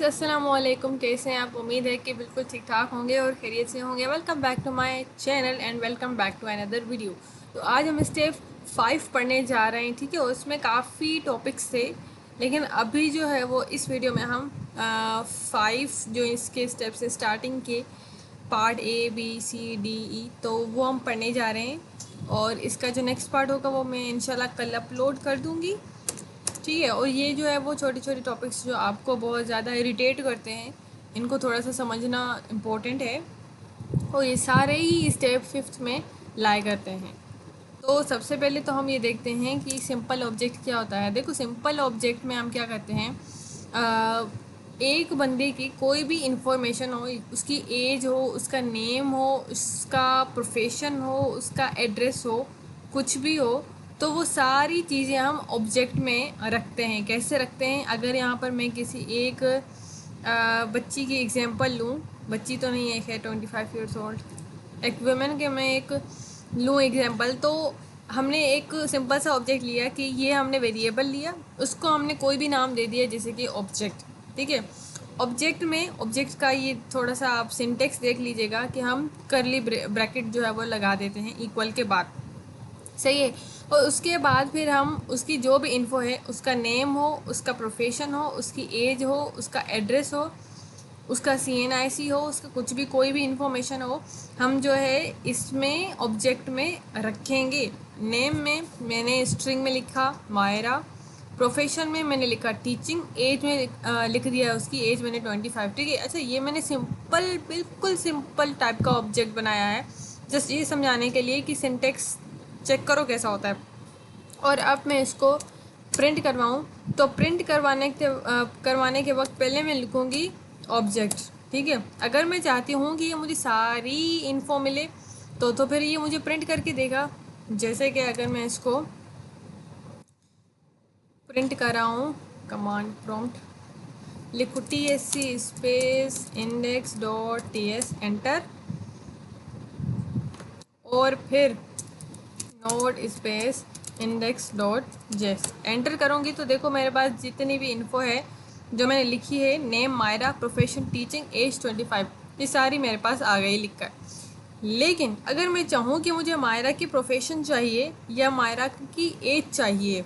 अस्सलामुअलैकुम। कैसे हैं आप? उम्मीद है कि बिल्कुल ठीक ठाक होंगे और खैरियत से होंगे। Welcome back to my channel and welcome back to another video. तो आज हम स्टेप 5 पढ़ने जा रहे हैं, ठीक है। उसमें काफ़ी टॉपिक्स थे, लेकिन अभी जो है वो इस वीडियो में हम 5 जो इसके स्टेप्स है स्टार्टिंग के part A B C D E, तो वो हम पढ़ने जा रहे हैं। और इसका जो नेक्स्ट पार्ट होगा वो मैं इंशाल्लाह कल अपलोड कर दूँगी, ठीक है। और ये जो है वो छोटे छोटे टॉपिक्स जो आपको बहुत ज़्यादा इरिटेट करते हैं, इनको थोड़ा सा समझना इम्पोर्टेंट है। और ये सारे ही स्टेप 5 में लाए करते हैं। तो सबसे पहले तो हम ये देखते हैं कि सिंपल ऑब्जेक्ट क्या होता है। देखो, सिंपल ऑब्जेक्ट में हम क्या करते हैं, एक बंदे की कोई भी इंफॉर्मेशन हो, उसकी एज हो, उसका नेम हो, उसका प्रोफेशन हो, उसका एड्रेस हो, कुछ भी हो, तो वो सारी चीज़ें हम ऑब्जेक्ट में रखते हैं। कैसे रखते हैं? अगर यहाँ पर मैं किसी एक बच्ची की एग्जांपल लूँ, बच्ची तो नहीं है, खैर 25 ईयर्स ओल्ड, एक वुमेन के मैं एक लूँ एग्जांपल, तो हमने एक सिंपल सा ऑब्जेक्ट लिया कि ये हमने वेरिएबल लिया, उसको हमने कोई भी नाम दे दिया जैसे कि ऑब्जेक्ट, ठीक है। ऑब्जेक्ट में ऑब्जेक्ट का ये थोड़ा सा आप सिंटेक्स देख लीजिएगा कि हम करली ब्रैकेट जो है वो लगा देते हैं इक्वल के बाद, सही है। और उसके बाद फिर हम उसकी जो भी इन्फो है, उसका नेम हो, उसका प्रोफेशन हो, उसकी एज हो, उसका एड्रेस हो, उसका CNIC हो, उसका कुछ भी कोई भी इंफॉर्मेशन हो, हम जो है इसमें ऑब्जेक्ट में रखेंगे। नेम में मैंने स्ट्रिंग में लिखा मायरा, प्रोफेशन में मैंने लिखा टीचिंग, एज में लिख दिया उसकी एज मैंने 25, ठीक है। अच्छा, ये मैंने सिंपल, बिल्कुल सिंपल टाइप का ऑब्जेक्ट बनाया है, जस्ट ये समझाने के लिए कि सिंटेक्स चेक करो कैसा होता है। और अब मैं इसको प्रिंट करवाऊँ, तो प्रिंट करवाने के वक्त पहले मैं लिखूँगी ऑब्जेक्ट, ठीक है। अगर मैं चाहती हूँ कि ये मुझे सारी इन्फो मिले तो फिर ये मुझे प्रिंट करके देगा। जैसे कि अगर मैं इसको प्रिंट कराऊँ, कमांड प्रॉम्प्ट लिखूँ TSC स्पेस index.ts, एंटर, और फिर नोड स्पेस index.js एंटर करूँगी तो देखो मेरे पास जितनी भी इन्फो है जो मैंने लिखी है, name Myra, profession teaching, age 25, ये सारी मेरे पास आ गई लिख कर। लेकिन अगर मैं चाहूँ कि मुझे मायरा की प्रोफेशन चाहिए या मायरा की एज चाहिए,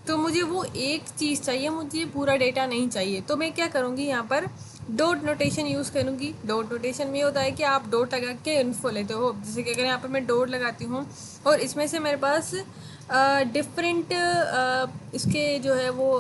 तो मुझे वो एक चीज़ चाहिए, मुझे पूरा डेटा नहीं चाहिए। तो मैं क्या करूँगी, यहाँ पर डॉट नोटेशन यूज़ करूँगी। डॉट नोटेशन में होता है कि आप डॉट लगा के इन्फो लेते हो। जैसे कि अगर यहाँ पर मैं डॉट लगाती हूँ और इसमें से मेरे पास डिफरेंट इसके जो है वो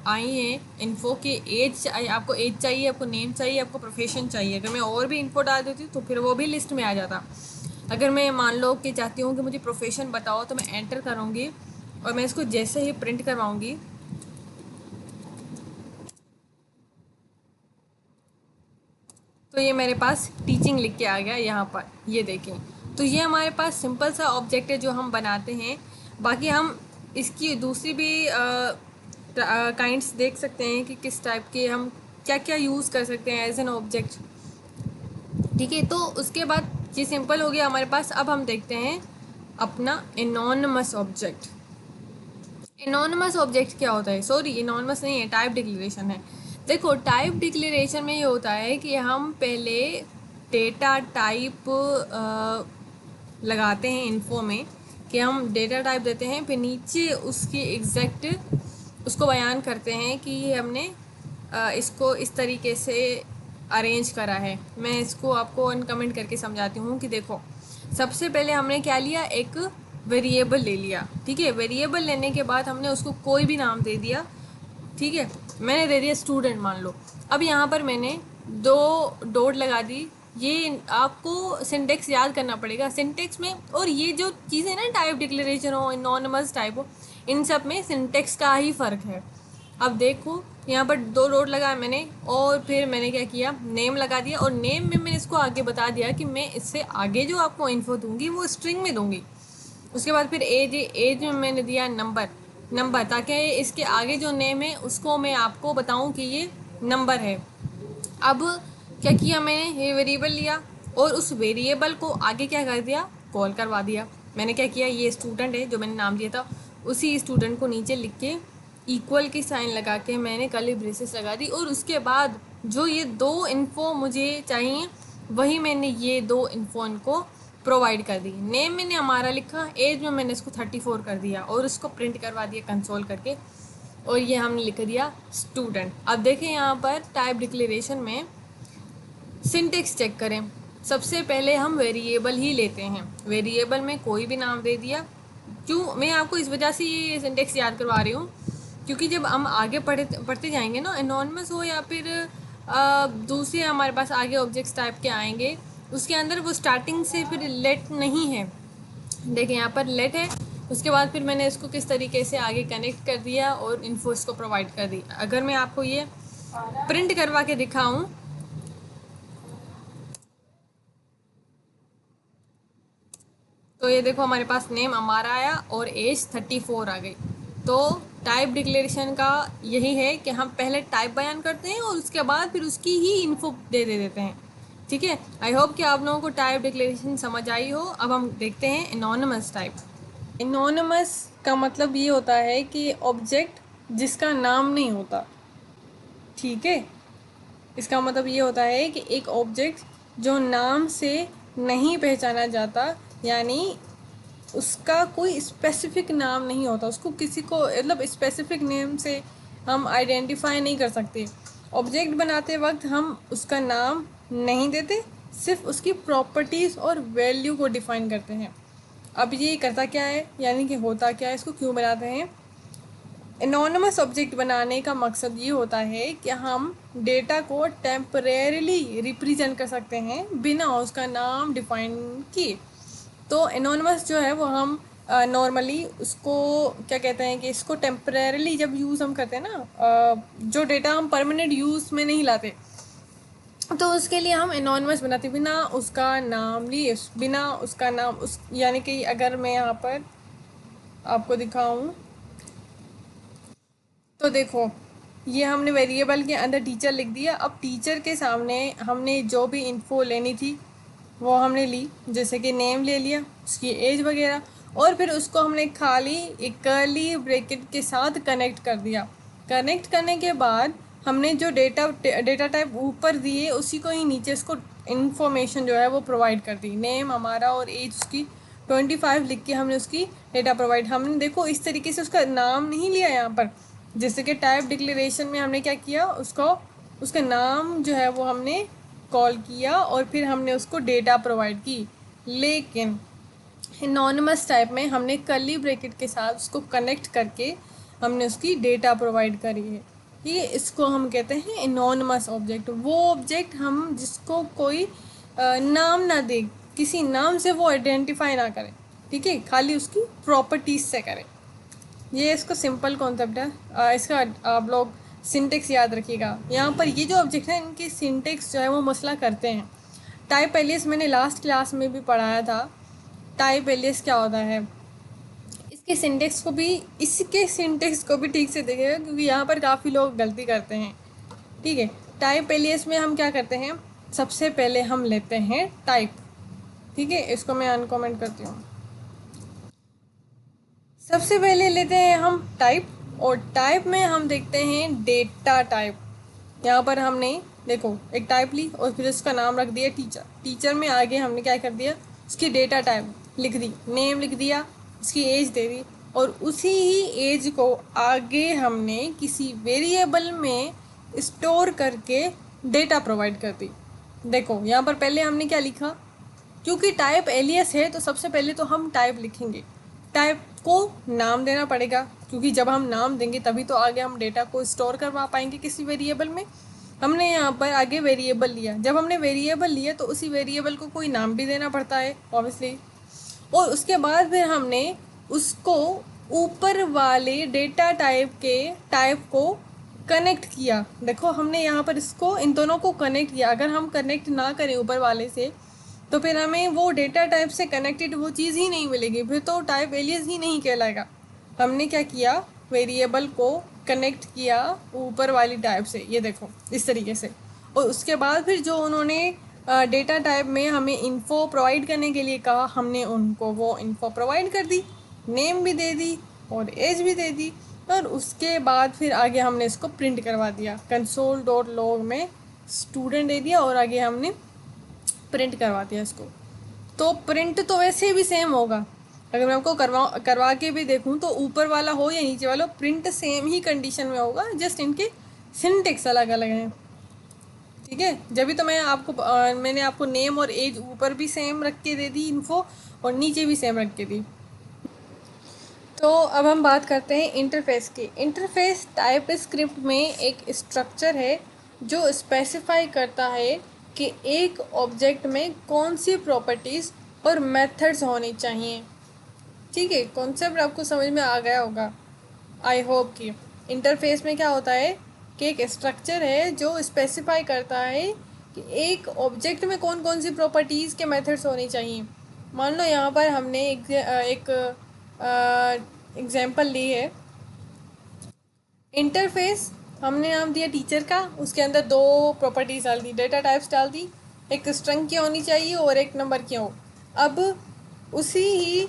आई हैं इन्फो की एज, आपको एज चाहिए, आपको नेम चाहिए, आपको प्रोफेशन चाहिए। अगर मैं और भी इन्फो डाल देती हूँ तो फिर वो भी लिस्ट में आ जाता। अगर मैं मान लो कि चाहती हूँ कि मुझे प्रोफेशन बताओ, तो मैं एंटर करूँगी और मैं इसको जैसे ही प्रिंट करवाऊँगी तो ये मेरे पास टीचिंग लिख के आ गया यहाँ पर, ये देखें। तो ये हमारे पास सिंपल सा ऑब्जेक्ट है जो हम बनाते हैं। बाकी हम इसकी दूसरी भी काइंड्स देख सकते हैं कि किस टाइप के हम क्या क्या यूज़ कर सकते हैं एज एन ऑब्जेक्ट, ठीक है। तो उसके बाद ये सिंपल हो गया हमारे पास। अब हम देखते हैं अपना एनोनिमस ऑब्जेक्ट। एनोनिमस ऑब्जेक्ट क्या होता है? सॉरी, एनोनिमस नहीं है, टाइप डिक्लेरेशन है। देखो, टाइप डिक्लेरेशन में ये होता है कि हम पहले डेटा टाइप लगाते हैं इन्फो में, कि हम डेटा टाइप देते हैं, फिर नीचे उसकी एग्जैक्ट उसको बयान करते हैं कि हमने इसको इस तरीके से अरेंज करा है। मैं इसको आपको अनकमेंट करके समझाती हूँ कि देखो, सबसे पहले हमने क्या लिया, एक वेरिएबल ले लिया, ठीक है। वेरिएबल लेने के बाद हमने उसको कोई भी नाम दे दिया, ठीक है। मैंने दे दिया स्टूडेंट मान लो। अब यहाँ पर मैंने 2 डॉट लगा दी। ये आपको सिंटेक्स याद करना पड़ेगा सिंटेक्स में। और ये जो चीज़ें ना, टाइप डिक्लेरेशन हो, एनोनिमस टाइप हो, इन सब में सिंटेक्स का ही फ़र्क है। अब देखो, यहाँ पर 2 डॉट लगाया मैंने और फिर मैंने क्या किया, नेम लगा दिया। और नेम में मैंने इसको आगे बता दिया कि मैं इससे आगे जो आपको इन्फो दूंगी वो स्ट्रिंग में दूंगी। उसके बाद फिर एज में मैंने दिया नंबर, ताकि इसके आगे जो नेम है उसको मैं आपको बताऊं कि ये नंबर है। अब क्या किया मैंने, ये वेरिएबल लिया और उस वेरिएबल को आगे क्या कर दिया, कॉल करवा दिया। मैंने क्या किया, ये स्टूडेंट है जो मैंने नाम दिया था, उसी स्टूडेंट को नीचे लिख के इक्वल की साइन लगा के मैंने कर्ली ब्रेसेस लगा दी। और उसके बाद जो ये 2 इन्फो मुझे चाहिए वही मैंने ये 2 इन्फो इनको प्रोवाइड कर दी। नेम मैंने हमारा लिखा, एज में मैंने इसको 34 कर दिया और उसको प्रिंट करवा दिया कंसोल करके, और ये हमने लिख दिया स्टूडेंट। अब देखें यहाँ पर टाइप डिक्लेरेशन में सिंटेक्स चेक करें। सबसे पहले हम वेरिएबल ही लेते हैं, वेरिएबल में कोई भी नाम दे दिया। क्यों मैं आपको इस वजह से ये सिंटेक्स याद करवा रही हूँ, क्योंकि जब हम आगे पढ़ते जाएंगे ना, एनोनिमस हो या फिर दूसरे हमारे पास आगे ऑब्जेक्ट्स टाइप के आएंगे, उसके अंदर वो स्टार्टिंग से फिर लेट नहीं है। देखिए यहाँ पर लेट है, उसके बाद फिर मैंने इसको किस तरीके से आगे कनेक्ट कर दिया और इन्फो इसको प्रोवाइड कर दी। अगर मैं आपको ये प्रिंट करवा के दिखाऊं तो ये देखो हमारे पास नेम हमारा आया और एज 34 आ गई। तो टाइप डिक्लेरेशन का यही है कि हम पहले टाइप बयान करते हैं और उसके बाद फिर उसकी ही इन्फो दे देते हैं। ठीक है, आई होप कि आप लोगों को टाइप डिक्लेरेशन समझ आई हो। अब हम देखते हैं एनोनिमस टाइप। एनोनिमस का मतलब ये होता है कि ऑब्जेक्ट जिसका नाम नहीं होता। ठीक है, इसका मतलब ये होता है कि एक ऑब्जेक्ट जो नाम से नहीं पहचाना जाता, यानी उसका कोई स्पेसिफिक नाम नहीं होता, उसको किसी को मतलब स्पेसिफिक नेम से हम आइडेंटिफाई नहीं कर सकते। ऑब्जेक्ट बनाते वक्त हम उसका नाम नहीं देते, सिर्फ उसकी प्रॉपर्टीज़ और वैल्यू को डिफाइन करते हैं। अब ये करता क्या है, यानी कि होता क्या है, इसको क्यों बनाते हैं। एनोनिमस ऑब्जेक्ट बनाने का मकसद ये होता है कि हम डेटा को टेम्परेरीली रिप्रेजेंट कर सकते हैं बिना उसका नाम डिफाइन किए। तो एनोनिमस जो है वो हम नॉर्मली उसको क्या कहते हैं कि इसको टेम्परेरीली जब यूज़ हम करते हैं ना, जो डेटा हम परमानेंट यूज़ में नहीं लाते, तो उसके लिए हम एनोनिमस बनाते बिना उसका नाम लिए, बिना उसका नाम उस, यानी कि अगर मैं यहाँ पर आपको दिखाऊं तो देखो ये हमने वेरिएबल के अंदर टीचर लिख दिया। अब टीचर के सामने हमने जो भी इन्फो लेनी थी वो हमने ली, जैसे कि नेम ले लिया, उसकी एज वगैरह, और फिर उसको हमने खाली एक कर्ली ब्रैकेट के साथ कनेक्ट कर दिया। कनेक्ट करने के बाद हमने जो डेटा टाइप ऊपर दिए उसी को ही नीचे इसको इन्फॉर्मेशन जो है वो प्रोवाइड कर दी। नेम हमारा और एज उसकी 25 लिख के हमने उसकी डेटा प्रोवाइड, हमने देखो इस तरीके से उसका नाम नहीं लिया यहाँ पर। जैसे कि टाइप डिक्लेरेशन में हमने क्या किया, उसको उसका नाम जो है वो हमने कॉल किया और फिर हमने उसको डेटा प्रोवाइड की। लेकिन एनोनिमस टाइप में हमने कर्ली ब्रैकेट के साथ उसको कनेक्ट करके हमने उसकी डेटा प्रोवाइड करी है। ठीक है, इसको हम कहते हैं एनोनिमस ऑब्जेक्ट। वो ऑब्जेक्ट हम जिसको कोई नाम ना दे, किसी नाम से वो आइडेंटिफाई ना करें, ठीक है, खाली उसकी प्रॉपर्टीज से करें। ये इसका सिंपल कॉन्सेप्ट है। इसका आप लोग सिंटेक्स याद रखिएगा। यहाँ पर ये जो ऑब्जेक्ट है इनकी सिंटेक्स जो है वो मसला करते हैं। टाइप एलियस मैंने लास्ट क्लास में भी पढ़ाया था। टाइप एलियस क्या होता है, इसके सिंटेक्स को भी ठीक से देखिएगा, क्योंकि यहाँ पर काफ़ी लोग गलती करते हैं। ठीक है, टाइप एलियस में हम क्या करते हैं, सबसे पहले हम लेते हैं टाइप। ठीक है, इसको मैं अनकमेंट करती हूँ। सबसे पहले लेते हैं हम टाइप, और टाइप में हम देखते हैं डेटा टाइप। यहाँ पर हमने देखो एक टाइप ली और फिर उसका नाम रख दिया टीचर। टीचर में आगे हमने क्या कर दिया, उसकी डेटा टाइप लिख दी, नेम लिख दिया, उसकी एज दे दी, और उसी ही एज को आगे हमने किसी वेरिएबल में स्टोर करके डेटा प्रोवाइड कर दी। देखो यहाँ पर पहले हमने क्या लिखा, क्योंकि टाइप एलियस है तो सबसे पहले तो हम टाइप लिखेंगे। टाइप को नाम देना पड़ेगा, क्योंकि जब हम नाम देंगे तभी तो आगे हम डेटा को स्टोर करवा पाएंगे किसी वेरिएबल में। हमने यहाँ पर आगे वेरिएबल लिया, जब हमने वेरिएबल लिया तो उसी वेरिएबल को कोई नाम भी देना पड़ता है ऑब्वियसली, और उसके बाद फिर हमने उसको ऊपर वाले डेटा टाइप के टाइप को कनेक्ट किया। देखो हमने यहाँ पर इसको इन दोनों को कनेक्ट किया। अगर हम कनेक्ट ना करें ऊपर वाले से तो फिर हमें वो डेटा टाइप से कनेक्टेड वो चीज़ ही नहीं मिलेगी, फिर तो टाइप एलियस ही नहीं कहलाएगा। हमने क्या किया, वेरिएबल को कनेक्ट किया ऊपर वाली टाइप से, ये देखो इस तरीके से, और उसके बाद फिर जो उन्होंने डेटा टाइप में हमें इन्फो प्रोवाइड करने के लिए कहा, हमने उनको वो इन्फो प्रोवाइड कर दी, नेम भी दे दी और एज भी दे दी, और उसके बाद फिर आगे हमने इसको प्रिंट करवा दिया कंसोल.log में। स्टूडेंट दे दिया और आगे हमने प्रिंट करवा दिया इसको। तो प्रिंट तो वैसे भी सेम होगा, अगर मैं आपको करवा के भी देखूं तो ऊपर वाला हो या नीचे वाला, प्रिंट सेम ही कंडीशन में होगा, जस्ट इनके सिंटेक्स अलग अलग हैं। ठीक है, जब भी तो मैंने आपको नेम और एज ऊपर भी सेम रख के दे दी इन्फो, और नीचे भी सेम रख के दी। तो अब हम बात करते हैं इंटरफेस की। इंटरफेस टाइप स्क्रिप्ट में एक स्ट्रक्चर है जो स्पेसिफाई करता है कि एक ऑब्जेक्ट में कौन सी प्रॉपर्टीज़ और मेथड्स होनी चाहिए। ठीक है, कॉन्सेप्ट आपको समझ में आ गया होगा, आई होप कि। इंटरफेस में क्या होता है कि एक स्ट्रक्चर है जो स्पेसिफाई करता है कि एक ऑब्जेक्ट में कौन कौन सी प्रॉपर्टीज़ के मेथड्स होनी चाहिए। मान लो यहाँ पर हमने एक एग्जांपल ली है। इंटरफेस हमने नाम दिया टीचर का, उसके अंदर दो प्रॉपर्टीज़ डाल दी, डेटा टाइप्स डाल दी, एक स्ट्रिंग की होनी चाहिए और एक नंबर की हो। अब उसी ही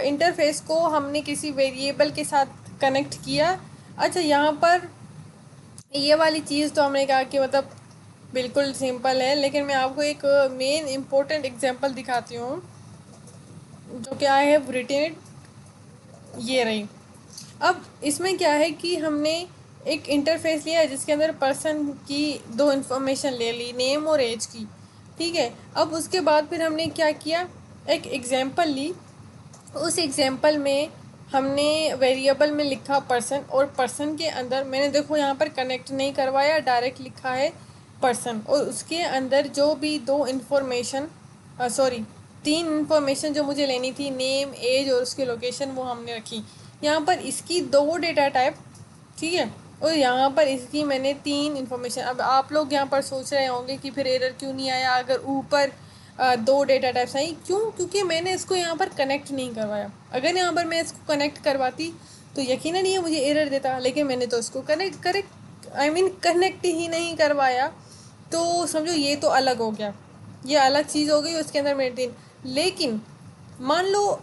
इंटरफेस को हमने किसी वेरिएबल के साथ कनेक्ट किया। अच्छा, यहाँ पर ये वाली चीज़ तो हमने कहा कि मतलब बिल्कुल सिंपल है, लेकिन मैं आपको एक मेन इम्पोर्टेंट एग्जांपल दिखाती हूँ जो कि आई हैव रिटन इट, ये रही। अब इसमें क्या है कि हमने एक इंटरफेस लिया जिसके अंदर पर्सन की दो इन्फॉर्मेशन ले ली, नेम और एज की। ठीक है, अब उसके बाद फिर हमने क्या किया, एक एग्जांपल ली। उस एग्जांपल में हमने वेरिएबल में लिखा पर्सन, और पर्सन के अंदर मैंने देखो यहाँ पर कनेक्ट नहीं करवाया, डायरेक्ट लिखा है पर्सन, और उसके अंदर जो भी दो इन्फॉर्मेशन सॉरी तीन इन्फॉर्मेशन जो मुझे लेनी थी, नेम एज और उसकी लोकेशन, वो हमने रखी। यहाँ पर इसकी दो डेटा टाइप, ठीक है, और यहाँ पर इसकी मैंने तीन इन्फॉर्मेशन। अब आप लोग यहाँ पर सोच रहे होंगे कि फिर एरर क्यों नहीं आया अगर ऊपर दो डेटा टाइप्स आई, क्यों? क्योंकि मैंने इसको यहाँ पर कनेक्ट नहीं करवाया। अगर यहाँ पर मैं इसको कनेक्ट करवाती तो यकीनन ये मुझे एरर देता, लेकिन मैंने तो इसको कनेक्ट ही नहीं करवाया। तो समझो ये तो अलग हो गया, ये अलग चीज़ हो गई, उसके अंदर मेंटेन। लेकिन मान लो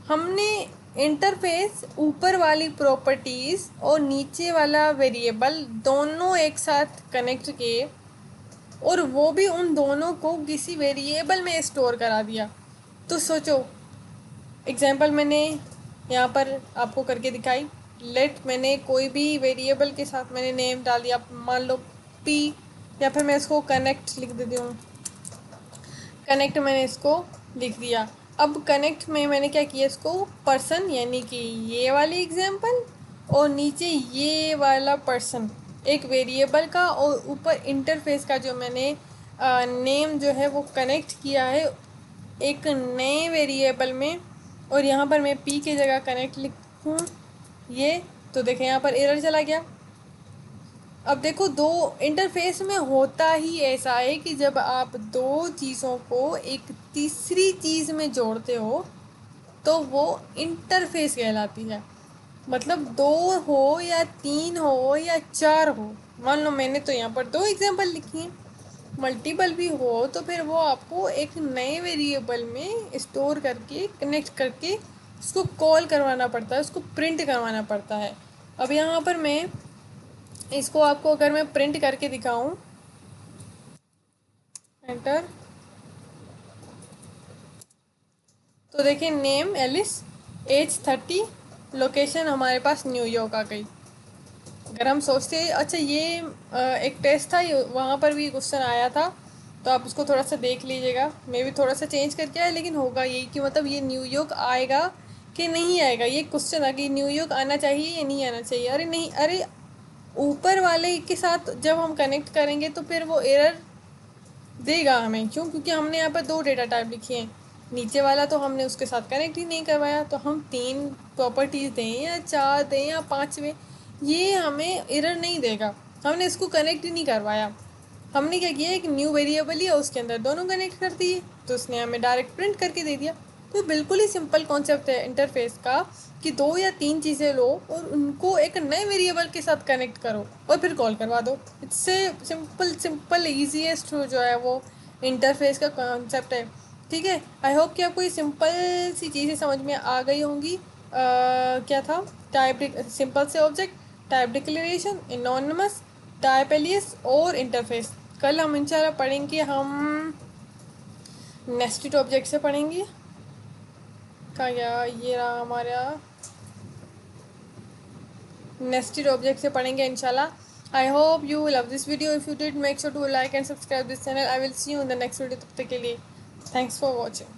हमने इंटरफेस ऊपर वाली प्रॉपर्टीज़ और नीचे वाला वेरिएबल दोनों एक साथ कनेक्ट किए, और वो भी उन दोनों को किसी वेरिएबल में स्टोर करा दिया। तो सोचो, एग्जांपल मैंने यहाँ पर आपको करके दिखाई। मैंने कोई भी वेरिएबल के साथ मैंने नेम डाल दिया, मान लो पी, या फिर मैं इसको कनेक्ट लिख देती हूँ, कनेक्ट मैंने इसको लिख दिया। अब कनेक्ट में मैंने क्या किया, इसको पर्सन यानी कि ये वाली एग्जांपल, और नीचे ये वाला पर्सन एक वेरिएबल का, और ऊपर इंटरफेस का जो मैंने नेम जो है वो कनेक्ट किया है एक नए वेरिएबल में, और यहाँ पर मैं पी की जगह कनेक्ट लिखूँ ये, तो देखें यहाँ पर एरर चला गया। अब देखो, दो इंटरफेस में होता ही ऐसा है कि जब आप दो चीज़ों को एक तीसरी चीज़ में जोड़ते हो तो वो इंटरफेस कहलाती है। मतलब दो हो या तीन हो या चार हो, मान लो मैंने तो यहाँ पर दो एग्जांपल लिखी हैं, मल्टीपल भी हो तो फिर वो आपको एक नए वेरिएबल में स्टोर करके कनेक्ट करके उसको कॉल करवाना पड़ता है, उसको प्रिंट करवाना पड़ता है। अब यहाँ पर मैं इसको आपको अगर मैं प्रिंट करके दिखाऊं, एंटर, तो देखिए नेम एलिस, एज 30, लोकेशन हमारे पास न्यूयॉर्क आ गई। अगर हम सोचते हैं, अच्छा ये एक टेस्ट था, वहाँ पर भी क्वेश्चन आया था, तो आप उसको थोड़ा सा देख लीजिएगा। मैं भी थोड़ा सा चेंज करके आया, लेकिन होगा यही कि मतलब ये न्यूयॉर्क आएगा कि नहीं आएगा, ये क्वेश्चन था कि न्यूयॉर्क आना चाहिए या नहीं आना चाहिए। अरे नहीं, अरे ऊपर वाले के साथ जब हम कनेक्ट करेंगे तो फिर वो एरर देगा हमें। क्यों? क्योंकि हमने यहाँ पर दो डेटा टाइप लिखी हैं, नीचे वाला तो हमने उसके साथ कनेक्ट ही नहीं करवाया। तो हम तीन प्रॉपर्टीज़ दें या चार दें या पाँचवें, ये हमें एरर नहीं देगा, हमने इसको कनेक्ट ही नहीं करवाया। हमने क्या किया, एक न्यू वेरिएबल लिया, उसके अंदर दोनों कनेक्ट कर दिए, तो उसने हमें डायरेक्ट प्रिंट करके दे दिया। तो बिल्कुल ही सिंपल कॉन्सेप्ट है इंटरफेस का कि दो या तीन चीज़ें लो और उनको एक नए वेरिएबल के साथ कनेक्ट करो और फिर कॉल करवा दो। इससे सिंपल ईजीएस्ट जो है वो इंटरफेस का कॉन्सेप्ट है। ठीक है, आई होप कि आपको ये सिंपल सी चीज़ें समझ में आ गई होंगी। क्या था, टाइप सिंपल से object, type declaration, anonymous, type alias और इंटरफेस। कल हम इंशाल्लाह पढ़ेंगे, हम नेस्टेड ऑब्जेक्ट से पढ़ेंगे। क्या गया, ये रहा हमारा नेस्टेड ऑब्जेक्ट से पढ़ेंगे इंशाल्लाह। I hope you love this video. If you did, make sure to like and subscribe this channel. I will see you in the next video. तब तक के लिए थैंक्स फॉर वॉचिंग।